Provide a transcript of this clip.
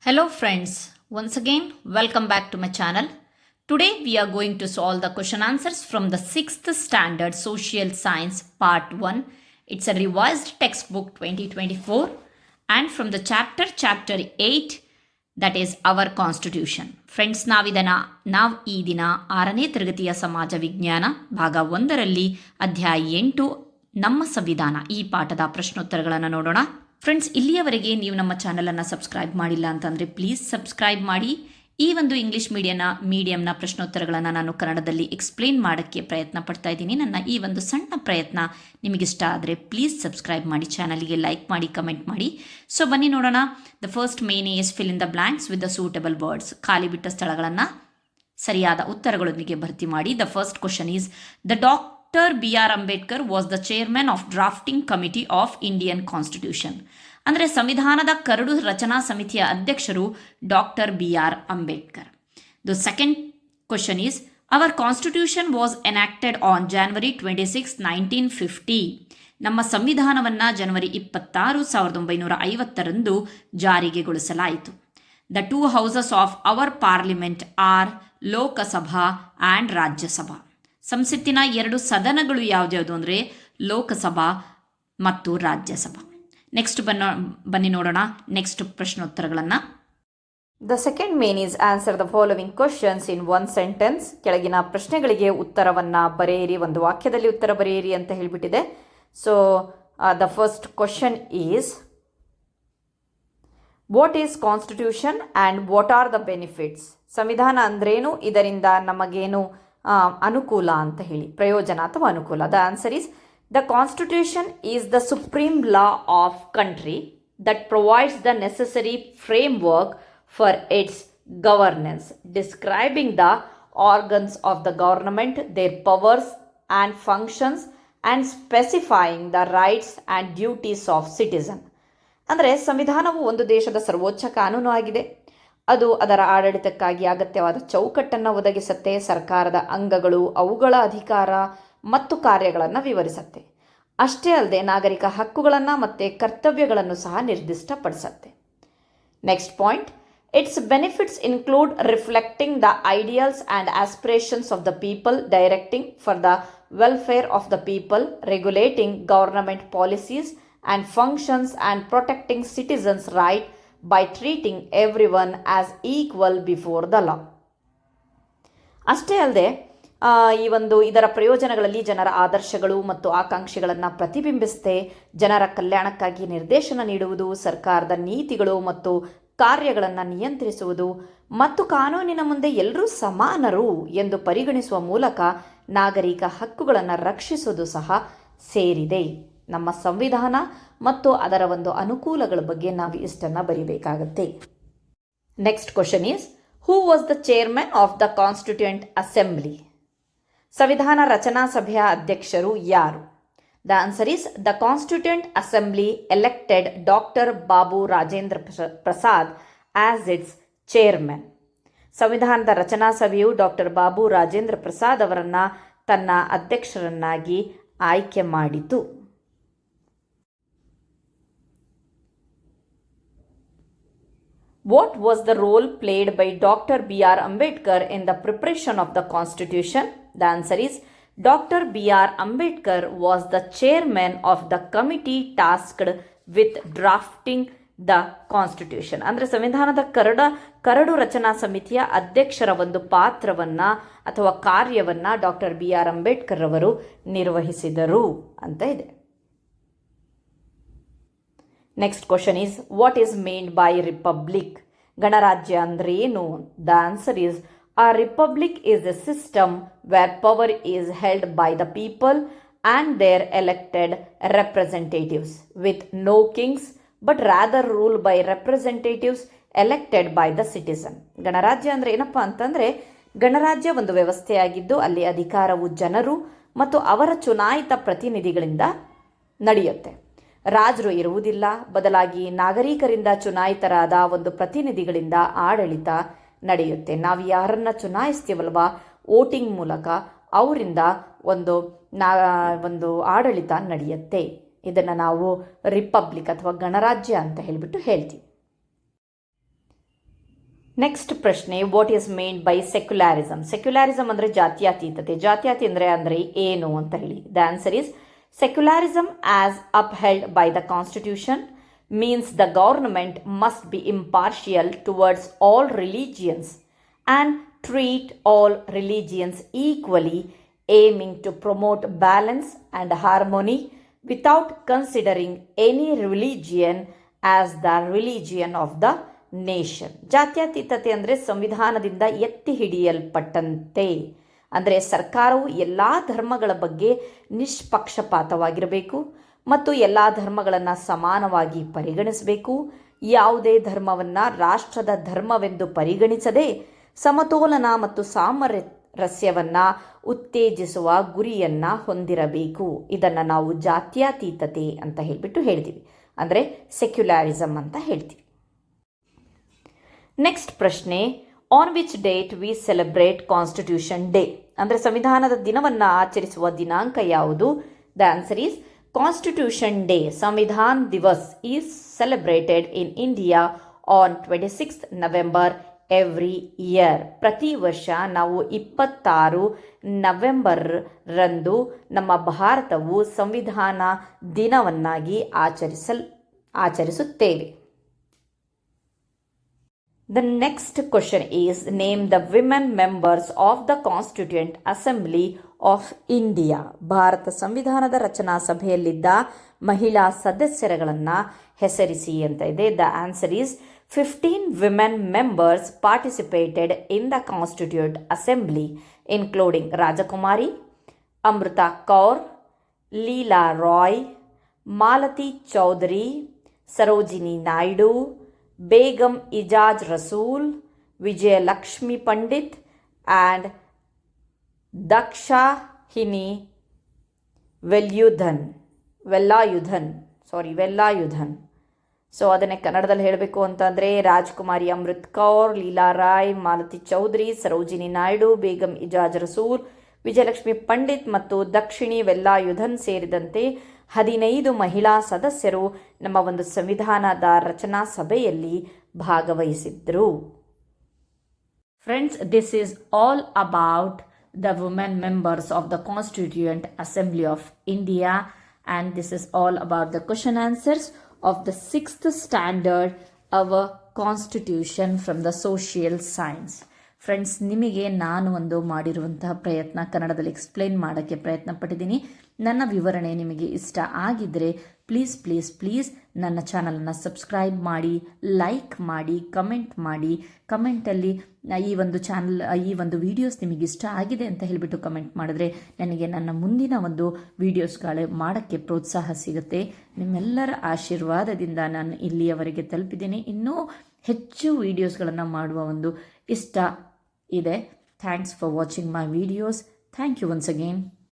Hello friends, once again welcome back to my channel. Today we are going to solve the question answers from the 6th standard social science part 1. It's a revised textbook 2024 and from the chapter 8 that is our constitution. Friends, ನಾವು ಈ ದಿನ 6ನೇ ತರಗತಿಯ ಸಮಾಜ ವಿಜ್ಞಾನ ಭಾಗ 1ರಲ್ಲಿ ಅಧ್ಯಾಯ 8 ನಮ್ಮ ಸಂವಿಧಾನ ಈ ಪಾಠದ ಪ್ರಶ್ನೋತ್ತರಗಳನ್ನು ನೋಡೋಣ. ಫ್ರೆಂಡ್ಸ್, ಇಲ್ಲಿಯವರೆಗೆ ನೀವು ನಮ್ಮ ಚಾನಲನ್ನು ಸಬ್ಸ್ಕ್ರೈಬ್ ಮಾಡಿಲ್ಲ ಅಂತಂದರೆ ಪ್ಲೀಸ್ ಸಬ್ಸ್ಕ್ರೈಬ್ ಮಾಡಿ. ಈ ಒಂದು ಇಂಗ್ಲಿಷ್ ಮೀಡಿಯಂನ ಪ್ರಶ್ನೋತ್ತರಗಳನ್ನು ನಾನು ಕನ್ನಡದಲ್ಲಿ ಎಕ್ಸ್ಪ್ಲೇನ್ ಮಾಡೋಕ್ಕೆ ಪ್ರಯತ್ನ ಪಡ್ತಾ ಇದ್ದೀನಿ. ನನ್ನ ಈ ಒಂದು ಸಣ್ಣ ಪ್ರಯತ್ನ ನಿಮಗಿಷ್ಟ ಆದರೆ ಪ್ಲೀಸ್ ಸಬ್ಸ್ಕ್ರೈಬ್ ಮಾಡಿ, ಚಾನಲ್ಗೆ ಲೈಕ್ ಮಾಡಿ, ಕಮೆಂಟ್ ಮಾಡಿ. ಸೊ ಬನ್ನಿ ನೋಡೋಣ. The first main is fill in the blanks with the suitable words. ಖಾಲಿ ಬಿಟ್ಟ ಸ್ಥಳಗಳನ್ನು ಸರಿಯಾದ ಉತ್ತರಗಳೊಂದಿಗೆ ಭರ್ತಿ ಮಾಡಿ. The first question is the Dr. B.R. Ambedkar was the chairman of drafting committee of Indian Constitution. ಅಂದರೆ ಸಂವಿಧಾನದ ಕರಡು ರಚನಾ ಸಮಿತಿಯ ಅಧ್ಯಕ್ಷರು doctor B.R. Ambedkar. The second question is our constitution was enacted on January 26, 1950. ನಮ್ಮ ಸಂವಿಧಾನವನ್ನು ಜನವರಿ 26, 1950ರಂದು ಜಾರಿಗೆಗೊಳಿಸಲಾಯಿತು. The two houses of our parliament are Lok Sabha and Rajya Sabha. ಸಂಸತ್ತಿನ 2 ಸದನಗಳು ಯಾವ್ದ್ಯಾವುದು ಅಂದರೆ ಲೋಕಸಭಾ ಮತ್ತು Rajya Sabha. Next ಬನ್ನಿ ನೋಡೋಣ ನೆಕ್ಸ್ಟ್ ಪ್ರಶ್ನೋತ್ತರಗಳನ್ನು. The second main is answer the following questions in one sentence. ಕೆಳಗಿನ ಪ್ರಶ್ನೆಗಳಿಗೆ ಉತ್ತರವನ್ನು ಬರೆಯಿರಿ, ಒಂದು ವಾಕ್ಯದಲ್ಲಿ ಉತ್ತರ ಬರೆಯಿರಿ ಅಂತ ಹೇಳಿಬಿಟ್ಟಿದೆ. So the first question is what is constitution and what are the benefits. ಸಂವಿಧಾನ ಅಂದ್ರೇನು, ಇದರಿಂದ ನಮಗೇನು ಅನುಕೂಲ ಅಂತ ಹೇಳಿ, ಪ್ರಯೋಜನ ಅಥವಾ ಅನುಕೂಲ. The answer is the constitution is the supreme law of country that provides the necessary framework for its governance, describing the organs of the government, their powers and functions and specifying the rights and duties of citizen. ಅಂದರೆ ಸಂವಿಧಾನವು ಒಂದು ದೇಶದ ಸರ್ವೋಚ್ಚ ಕಾನೂನು ಆಗಿದೆ. ಅದು ಅದರ ಆಡಳಿತಕ್ಕಾಗಿ ಅಗತ್ಯವಾದ ಚೌಕಟ್ಟನ್ನು ಒದಗಿಸುತ್ತೆ. ಸರ್ಕಾರದ ಅಂಗಗಳು, ಅವುಗಳ ಅಧಿಕಾರ ಮತ್ತು ಕಾರ್ಯಗಳನ್ನು ವಿವರಿಸುತ್ತೆ. ಅಷ್ಟೇ ಅಲ್ಲದೆ ನಾಗರಿಕ ಹಕ್ಕುಗಳನ್ನು ಮತ್ತು ಕರ್ತವ್ಯಗಳನ್ನು ಸಹ ನಿರ್ದಿಷ್ಟಪಡಿಸುತ್ತೆ. Next point, its benefits include reflecting the ideals and aspirations of the people, directing for the welfare of the people, regulating government policies and functions and protecting citizens right by treating everyone as equal before the law. ಅಷ್ಟೇ ಅಲ್ಲದೆ ಇದರ ಪ್ರಯೋಜನಗಳಲ್ಲಿ ಜನರ ಆದರ್ಶಗಳು ಮತ್ತು ಆಕಾಂಕ್ಷೆಗಳನ್ನು ಪ್ರತಿಬಿಂಬಿಸುತ್ತೆ. ಜನರ ಕಲ್ಯಾಣಕ್ಕಾಗಿ ನಿರ್ದೇಶನ ನೀಡುವುದು, ಸರ್ಕಾರದ ನೀತಿಗಳು ಮತ್ತು ಕಾರ್ಯಗಳನ್ನು ನಿಯಂತ್ರಿಸುವುದು ಮತ್ತು ಕಾನೂನಿನ ಮುಂದೆ ಎಲ್ಲರೂ ಸಮಾನರು ಎಂದು ಪರಿಗಣಿಸುವ ಮೂಲಕ ನಾಗರಿಕ ಹಕ್ಕುಗಳನ್ನು ರಕ್ಷಿಸುವುದು ಸಹ ಸೇರಿದೆ. ನಮ್ಮ ಸಂವಿಧಾನ ಮತ್ತು ಅದರ ಒಂದು ಅನುಕೂಲಗಳ ಬಗ್ಗೆ ನಾವು ಇಷ್ಟನ್ನು ಬರೀಬೇಕಾಗತ್ತೆ. Next question is who was the chairman of the constituent assembly. ಸಂವಿಧಾನ ರಚನಾ ಸಭೆಯ ಅಧ್ಯಕ್ಷರು ಯಾರು? The answer is the constituent assembly elected doctor Babu Rajendra Prasad as its chairman. ಸಂವಿಧಾನದ ರಚನಾ ಸಭೆಯು ಡಾಕ್ಟರ್ ಬಾಬು ರಾಜೇಂದ್ರ ಪ್ರಸಾದ್ ಅವರನ್ನು ತನ್ನ ಅಧ್ಯಕ್ಷರನ್ನಾಗಿ ಆಯ್ಕೆ ಮಾಡಿತು. What was the role played by Dr. B.R. Ambedkar in the preparation of the Constitution? The answer is Dr. B.R. Ambedkar was the chairman of the committee tasked with drafting the Constitution. ಅಂದರೆ ಸಂವಿಧಾನದ curd ರಚನಾ ಸಮಿತಿಯ ಅಧ್ಯಕ್ಷರ ಒಂದು ಪಾತ್ರವನ್ನು ಅಥವಾ ಕಾರ್ಯವನ್ನು doctor B.R. Ambedkar ಅವರು ನಿರ್ವಹಿಸಿದರು ಅಂತ ಇದೆ. Next question is what is meant by republic. ಗಣರಾಜ್ಯ ಅಂದರೆ ಏನು? The answer is a republic is a system where power is held by the people and their elected representatives with no kings but rather rule by representatives elected by the citizen. ಗಣರಾಜ್ಯ ಅಂದರೆ ಏನಪ್ಪ ಅಂತಂದರೆ, ಗಣರಾಜ್ಯ ಒಂದು ವ್ಯವಸ್ಥೆಯಾಗಿದ್ದು ಅಲ್ಲಿ ಅಧಿಕಾರವು ಜನರು ಮತ್ತು ಅವರ ಚುನಾಯಿತ ಪ್ರತಿನಿಧಿಗಳಿಂದ ನಡೆಯುತ್ತೆ. ರಾಜರು ಇರುವುದಿಲ್ಲ, ಬದಲಾಗಿ ನಾಗರಿಕರಿಂದ ಚುನಾಯಿತರಾದ ಒಂದು ಪ್ರತಿನಿಧಿಗಳಿಂದ ಆಡಳಿತ ನಡೆಯುತ್ತೆ. ನಾವು ಯಾರನ್ನು ಚುನಾಯಿಸ್ತೀವಲ್ವಾ ವೋಟಿಂಗ್ ಮೂಲಕ, ಅವರಿಂದ ಒಂದು ಆಡಳಿತ ನಡೆಯುತ್ತೆ. ಇದನ್ನು ನಾವು ರಿಪಬ್ಲಿಕ್ ಅಥವಾ ಗಣರಾಜ್ಯ ಅಂತ ಹೇಳ್ತೀವಿ. ನೆಕ್ಸ್ಟ್ ಪ್ರಶ್ನೆ, ವಾಟ್ ಈಸ್ ಮೇನ್ ಬೈ ಸೆಕ್ಯುಲಾರಿಸಮ್? ಸೆಕ್ಯುಲಾರಿಸಮ್ ಅಂದರೆ ಜಾತ್ಯತೀತತೆ. ಜಾತ್ಯತೀತ ಅಂದರೆ ಏನು ಅಂತ ಹೇಳಿ. The answer is ಸೆಕ್ಯುಲಾರಿಸಮ್ as upheld by the constitution means the government must be impartial towards all religions and treat all religions equally, aiming to promote balance and harmony without considering any religion as the religion of the nation. ಜಾತ್ಯತೀತತೆ ಅಂದರೆ ಸಂವಿಧಾನದಿಂದ ಎತ್ತಿ ಹಿಡಿಯಲ್ಪಟ್ಟಂತೆ, ಅಂದರೆ ಸರ್ಕಾರವು ಎಲ್ಲ ಧರ್ಮಗಳ ಬಗ್ಗೆ ನಿಷ್ಪಕ್ಷಪಾತವಾಗಿರಬೇಕು ಮತ್ತು ಎಲ್ಲ ಧರ್ಮಗಳನ್ನು ಸಮಾನವಾಗಿ ಪರಿಗಣಿಸಬೇಕು. ಯಾವುದೇ ಧರ್ಮವನ್ನು ರಾಷ್ಟ್ರದ ಧರ್ಮವೆಂದು ಪರಿಗಣಿಸದೆ ಸಮತೋಲನ ಮತ್ತು ಸಾಮರಸ್ಯವನ್ನು ಉತ್ತೇಜಿಸುವ ಗುರಿಯನ್ನು ಹೊಂದಿರಬೇಕು. ಇದನ್ನು ನಾವು ಜಾತ್ಯತೀತತೆ ಅಂತ ಹೇಳ್ತೀವಿ, ಅಂದರೆ ಸೆಕ್ಯುಲಾರಿಸಮ್ ಅಂತ ಹೇಳ್ತೀವಿ. ನೆಕ್ಸ್ಟ್ ಪ್ರಶ್ನೆ, on which date we celebrate constitution day? ಅಂದರೆ ಸಂವಿಧಾನದ ದಿನವನ್ನು ಆಚರಿಸುವ ದಿನಾಂಕ ಯಾವುದು? The answer is constitution day, Samvidhan Diwas, is celebrated in India on 26 November every year. ಪ್ರತಿ ವರ್ಷ ನಾವು 26 ನವೆಂಬರ್ ರಂದು ನಮ್ಮ ಭಾರತವು ಸಂವಿಧಾನ ದಿನವನ್ನಾಗಿ ಆಚರಿಸುತ್ತೇವೆ. The next question is, name the women members of the Constituent Assembly of India. Bharat ಸಂವಿಧಾನದ ರಚನಾ ಸಭೆಯಲ್ಲಿದ್ದ ಮಹಿಳಾ ಸದಸ್ಯರುಗಳನ್ನು ಹೆಸರಿಸಿ ಅಂತ ಇದೆ. The answer is 15 women members participated in the Constituent Assembly, including Rajkumari, Amrita Kaur, Leela Roy, Malati Choudhury, Sarojini Naidu, Begum Aizaz Rasul, Vijayalakshmi Pandit and Dakshayani Velayudhan. So ಅದನ್ನೇ ಕನ್ನಡದಲ್ಲಿ ಹೇಳಬೇಕು ಅಂತಂದರೆ ರಾಜ್ಕುಮಾರಿ ಅಮೃತ್ ಕೌರ್, ಲೀಲಾ ರಾಯ್, ಮಾಲತಿ ಚೌಧರಿ, ಸರೋಜಿನಿ ನಾಯ್ಡು, ಬೇಗಂ ಇಜಾಜ್ ರಸೂಲ್, ವಿಜಯಲಕ್ಷ್ಮಿ ಪಂಡಿತ್ ಮತ್ತು ದಕ್ಷಿಣಿ ವೆಲ್ಲಾಯುಧನ್ ಸೇರಿದಂತೆ 15 ಮಹಿಳಾ ಸದಸ್ಯರು ನಮ್ಮ ಒಂದು ಸಂವಿಧಾನದ ರಚನಾ ಸಭೆಯಲ್ಲಿ ಭಾಗವಹಿಸಿದ್ರು. Friends, this is all about the women members of the constituent assembly of India, and this is all about the question answers of the 6th standard our constitution from the social science. Friends, ನಿಮಗೆ ನಾನು ಒಂದು ಮಾಡಿರುವಂತಹ ಪ್ರಯತ್ನ ಕನ್ನಡದಲ್ಲಿ explain ಮಾಡೋಕ್ಕೆ ಪ್ರಯತ್ನ ಪಟ್ಟಿದ್ದೀನಿ. ನನ್ನ ವಿವರಣೆ ನಿಮಗೆ ಇಷ್ಟ ಆಗಿದ್ದರೆ ಪ್ಲೀಸ್ ನನ್ನ ಚಾನಲನ್ನು ಸಬ್ಸ್ಕ್ರೈಬ್ ಮಾಡಿ, ಲೈಕ್ ಮಾಡಿ, ಕಮೆಂಟ್ ಮಾಡಿ. ಕಮೆಂಟಲ್ಲಿ ಈ ಒಂದು ವಿಡಿಯೋಸ್ ನಿಮಗೆ ಇಷ್ಟ ಆಗಿದೆ ಅಂತ ಹೇಳಿಬಿಟ್ಟು ಕಮೆಂಟ್ ಮಾಡಿದ್ರೆ ನನಗೆ ನನ್ನ ಮುಂದಿನ ಒಂದು ವಿಡಿಯೋಸ್ಗಳು ಮಾಡೋಕ್ಕೆ ಪ್ರೋತ್ಸಾಹ ಸಿಗುತ್ತೆ. ನಿಮ್ಮೆಲ್ಲರ ಆಶೀರ್ವಾದದಿಂದ ನಾನು ಇಲ್ಲಿಯವರೆಗೆ ತಲುಪಿದ್ದೀನಿ. ಇನ್ನೂ ಹೆಚ್ಚು ವಿಡಿಯೋಸ್ಗಳನ್ನು ಮಾಡುವ ಒಂದು ಇಷ್ಟ ಇದೆ. Thanks for watching my videos. Thank you once again.